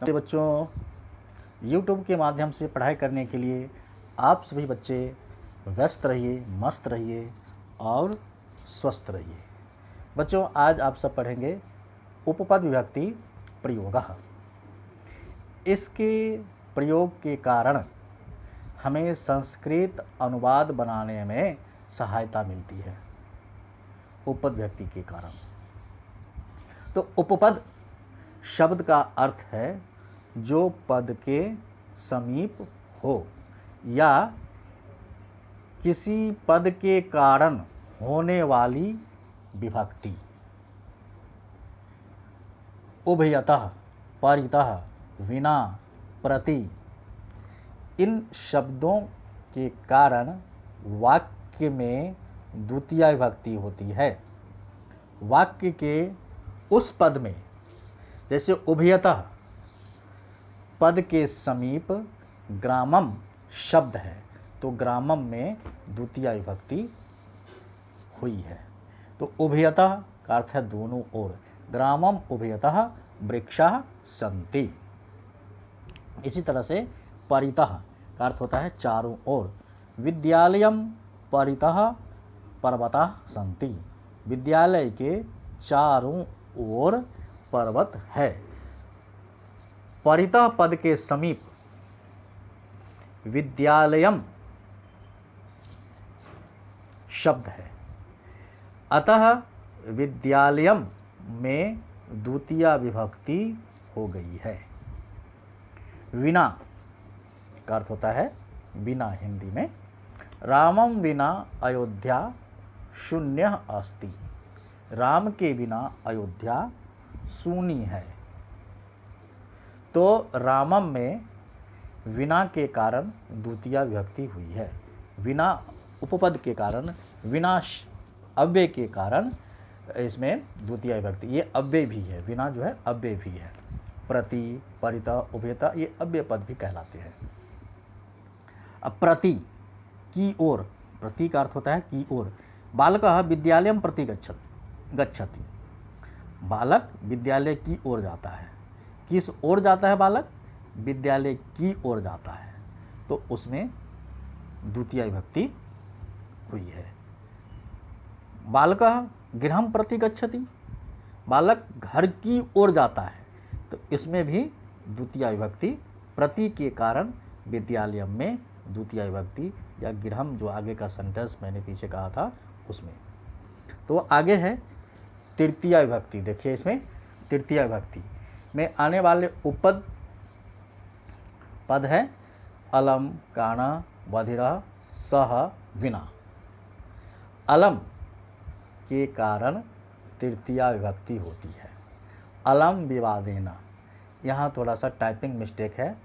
नमस्ते बच्चों, YouTube के माध्यम से पढ़ाई करने के लिए आप सभी बच्चे व्यस्त रहिए, मस्त रहिए और स्वस्थ रहिए। बच्चों, आज आप सब पढ़ेंगे उपपद विभक्ति प्रयोगः। इसके प्रयोग के कारण हमें संस्कृत अनुवाद बनाने में सहायता मिलती है, उपपद विभक्ति के कारण। तो उपपद शब्द का अर्थ है जो पद के समीप हो या किसी पद के कारण होने वाली विभक्ति। उभयतः, परितः, विना, प्रति, इन शब्दों के कारण वाक्य में द्वितीया विभक्ति होती है। वाक्य के उस पद में, जैसे उभयतः पद के समीप ग्रामम शब्द है, तो ग्रामम में द्वितीया विभक्ति हुई है। तो उभयतः का अर्थ है दोनों ओर। ग्रामम उभयतः वृक्षाः सन्ति। इसी तरह से परितः का अर्थ होता है चारों ओर। विद्यालयम परितः पर्वताः सन्ति। विद्यालय के चारों ओर पर्वत है। परितः पद के समीप विद्यालयम शब्द है, अतः विद्यालयम में द्वितीया विभक्ति हो गई है। विना का अर्थ होता है बिना हिंदी में। रामम विना अयोध्या शून्य अस्ति। राम के बिना अयोध्या सूनी है। तो रामम में विना के कारण द्वितीया विभक्ति हुई है। विना उपपद के कारण, विना अव्यय के कारण इसमें द्वितीया विभक्ति। ये अव्यय भी है, विना जो है अव्यय भी है। प्रति, परितः, उभयतः ये अव्यय पद भी कहलाते हैं। अब प्रति, की ओर, प्रति का अर्थ होता है की ओर। बालकः विद्यालयं प्रति गच्छति। बालक विद्यालय की ओर जाता है। किस ओर जाता है बालक? विद्यालय की ओर जाता है, तो उसमें द्वितीया विभक्ति हुई है। बालकः गृहं प्रति गच्छति। बालक घर की ओर जाता है, तो इसमें भी द्वितीया विभक्ति प्रति के कारण विद्यालय में द्वितीया विभक्ति या गृहम, जो आगे का सेंटेंस मैंने पीछे कहा था उसमें। तो आगे है तृतीया विभक्ति। देखिए इसमें तृतीया विभक्ति में आने वाले उपपद पद है अलम, काणा, बधिरः, सह, विना। अलम के कारण तृतीया विभक्ति होती है। अलम विवादेन, यहाँ थोड़ा सा टाइपिंग मिस्टेक है।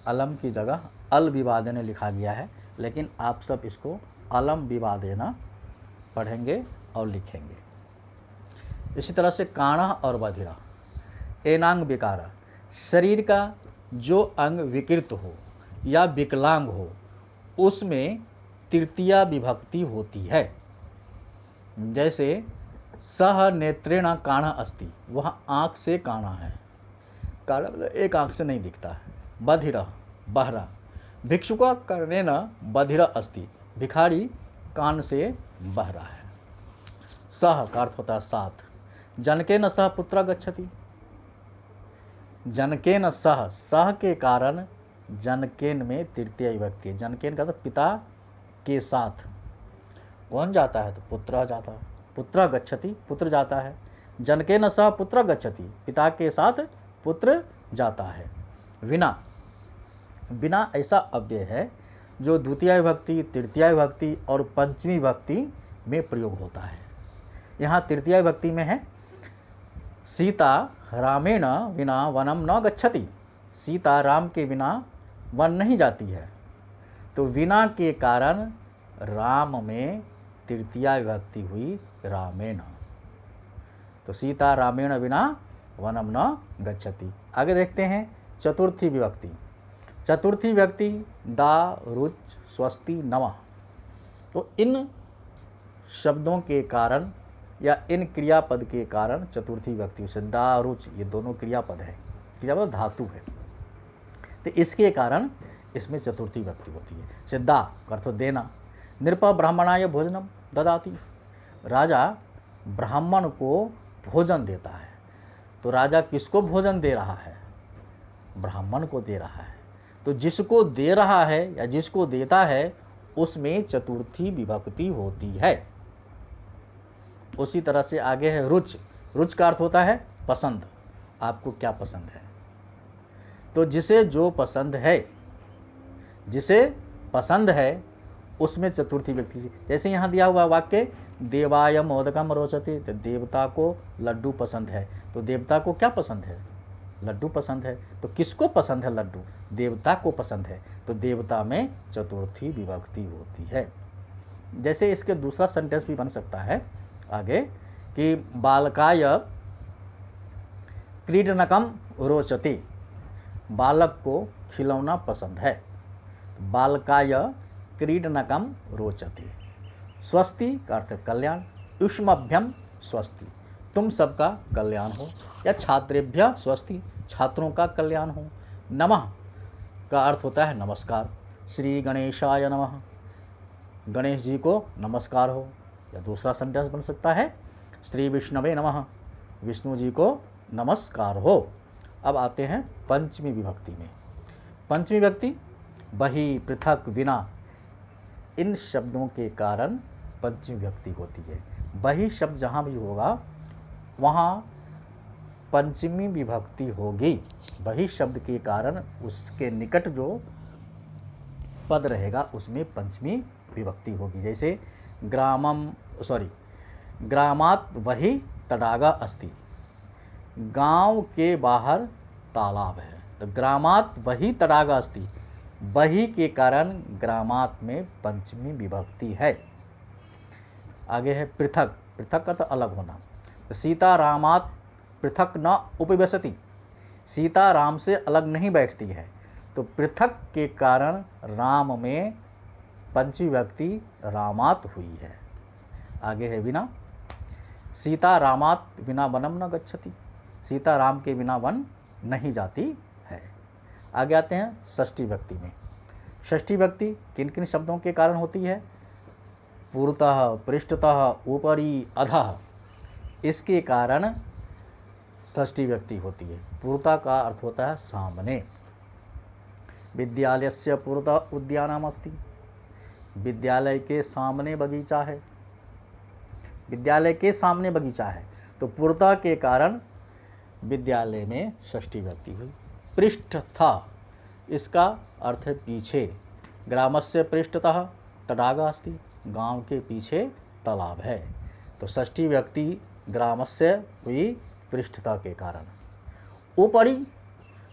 अलम की जगह अल विवादेन लिखा गया है, लेकिन आप सब इसको अलम विवादेन पढ़ेंगे और लिखेंगे। इसी तरह से काणा और बधिरा, एनांग विकार, शरीर का जो अंग विकृत हो या विकलांग हो उसमें तृतीया विभक्ति होती है। जैसे सह नेत्रेण काणः अस्ति, वह आँख से काणा है। काणा मतलब एक आँख से नहीं दिखता है। बधिरः, बहरा। भिक्षुका कर्णेन बधिरः अस्ति, भिखारी कान से बहरा है। सह का अर्थ होता है साथ। जनकेन सह पुत्र गच्छति। जनकेन सह, सह के कारण जनकेन में तृतीया विभक्ति। जनकेन का तो पिता के साथ कौन जाता है? तो पुत्र जाता है। पुत्र गच्छति, पुत्र जाता है। जनकेन सह पुत्र गच्छति, पिता के साथ पुत्र जाता है। विना, बिना ऐसा अव्यय है जो द्वितीया विभक्ति, तृतीया विभक्ति और पंचमी विभक्ति में प्रयोग होता है। यहाँ तृतीया विभक्ति में है सीता रामेण विना वनम न गच्छति। सीता राम के बिना वन नहीं जाती है। तो विना के कारण राम में तृतीया विभक्ति हुई रामेण। तो सीता रामेण विना वनम न गच्छति। आगे देखते हैं चतुर्थी विभक्ति। चतुर्थी विभक्ति दा, रुच, स्वस्ति, नमः। तो इन शब्दों के कारण या इन क्रियापद के कारण चतुर्थी विभक्ति से दा, रुच, ये दोनों क्रियापद है। क्रियापद धातु है। तो इसके कारण इसमें चतुर्थी विभक्ति होती है। सिद्धा का अर्थ देना। नृप ब्राह्मणाय भोजनम ददाति, राजा ब्राह्मण को भोजन देता है। तो राजा किसको भोजन दे रहा है? ब्राह्मण को दे रहा है। तो जिसको दे रहा है या जिसको देता है उसमें चतुर्थी विभक्ति होती है। उसी तरह से आगे है रुच। रुच का अर्थ होता है पसंद। आपको क्या पसंद है? तो जिसे जो पसंद है, जिसे पसंद है उसमें चतुर्थी विभक्ति। जैसे यहाँ दिया हुआ वाक्य देवाय मोदकम रोचते, तो देवता को लड्डू पसंद है। तो देवता को क्या पसंद है? लड्डू पसंद है। तो किसको पसंद है लड्डू? देवता को पसंद है। तो देवता में चतुर्थी विभक्ति होती है। जैसे इसके दूसरा सेंटेंस भी बन सकता है आगे कि बालकाय क्रीडनकम रोचते, बालक को खिलौना पसंद है। बालकाय क्रीडनकम रोचते। स्वस्ति का अर्थ कल्याण। युष्मभ्यम स्वस्ति, तुम सबका कल्याण हो। या छात्रेभ्य स्वस्ति, छात्रों का कल्याण हो। नमः का अर्थ होता है नमस्कार। श्री गणेशाय नमः, गणेश जी को नमस्कार हो। या दूसरा सेंटेंस बन सकता है श्री विष्णवे नमः, विष्णु जी को नमस्कार हो। अब आते हैं पंचमी विभक्ति में। पंचमी विभक्ति बहि, पृथक, विना, इन शब्दों के कारण पंचमी विभक्ति होती है। बहि शब्द जहाँ भी होगा वहाँ पंचमी विभक्ति होगी। बहि शब्द के कारण उसके निकट जो पद रहेगा उसमें पंचमी विभक्ति होगी। जैसे ग्रामात वही तडागा अस्ति, गांव के बाहर तालाब है। तो ग्रामात वही तडागा अस्ति, वही के कारण ग्रामात में पंचमी विभक्ति है। आगे है पृथक। पृथक का तो अलग होना। सीता रामात पृथक न उपविशति, सीता राम से अलग नहीं बैठती है। तो पृथक के कारण राम में पंचमी विभक्ति रामात हुई है। आगे है विना। सीता रामात विना वनम न गच्छति, सीता राम के बिना वन नहीं जाती है। आगे आते हैं षष्ठी विभक्ति में। षष्ठी विभक्ति किन किन शब्दों के कारण होती है? पूर्वतः, पृष्ठतः, ऊपरी, अधः, इसके कारण षष्ठी विभक्ति होती है। पूर्वतः का अर्थ होता है सामने। विद्यालयस्य पुरतः उद्यानम अस्ति, विद्यालय के सामने बगीचा है। विद्यालय के सामने बगीचा है। तो पुरतः के कारण विद्यालय में षष्ठी विभक्ति हुई। पृष्ठतः, इसका अर्थ है पीछे। ग्रामस्य पृष्ठतः तडागा अस्ति, गांव के पीछे तालाब है। तो षष्ठी विभक्ति ग्रामस्य हुई पृष्ठतः के कारण। ऊपरी,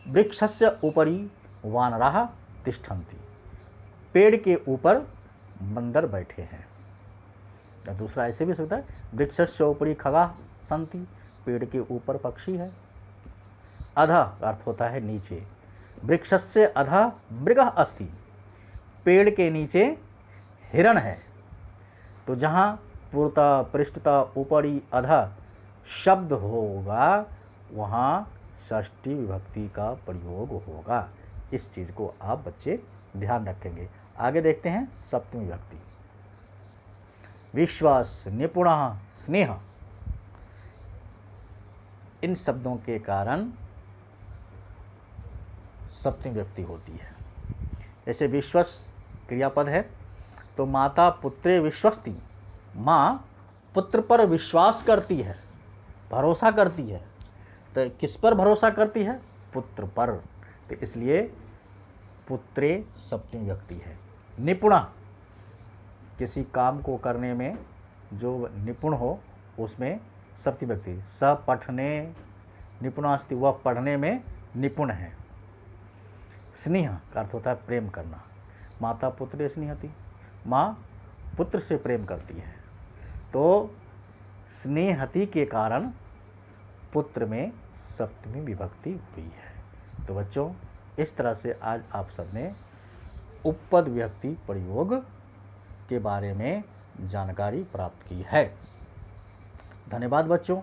वृक्षस्य ऊपरी वानराः तिष्ठन्ति, पेड़ के ऊपर बंदर बैठे हैं। या दूसरा ऐसे भी सकता है वृक्षस्य ऊपरी खगाः सन्ति, पेड़ के ऊपर पक्षी है। अधः का अर्थ होता है नीचे। वृक्षस्य अधः मृगः अस्ति, पेड़ के नीचे हिरण है। तो जहाँ पूर्वतः, पृष्ठतः, ऊपरी, अधः शब्द होगा वहाँ षष्ठी विभक्ति का प्रयोग होगा। इस चीज़ को आप बच्चे ध्यान रखेंगे। आगे देखते हैं सप्तमी विभक्ति। विश्वास, निपुणः, स्नेह, इन शब्दों के कारण सप्तमी विभक्ति होती है। जैसे विश्वस क्रियापद है तो माता पुत्रे विश्वस्ति, माँ पुत्र पर विश्वास करती है, भरोसा करती है। तो किस पर भरोसा करती है? पुत्र पर। तो इसलिए पुत्रे सप्तमी विभक्ति है। निपुण, किसी काम को करने में जो निपुण हो उसमें सप्तमी विभक्ति। स पठने निपुणास्ति, वह पढ़ने में निपुण है। स्नेह का अर्थ होता है प्रेम करना। माता पुत्रे स्नेहति, माँ पुत्र से प्रेम करती है। तो स्नेहति के कारण पुत्र में सप्तमी विभक्ति हुई है। तो बच्चों इस तरह से आज आप सबने उपपद विभक्ति प्रयोग के बारे में जानकारी प्राप्त की है। धन्यवाद बच्चों।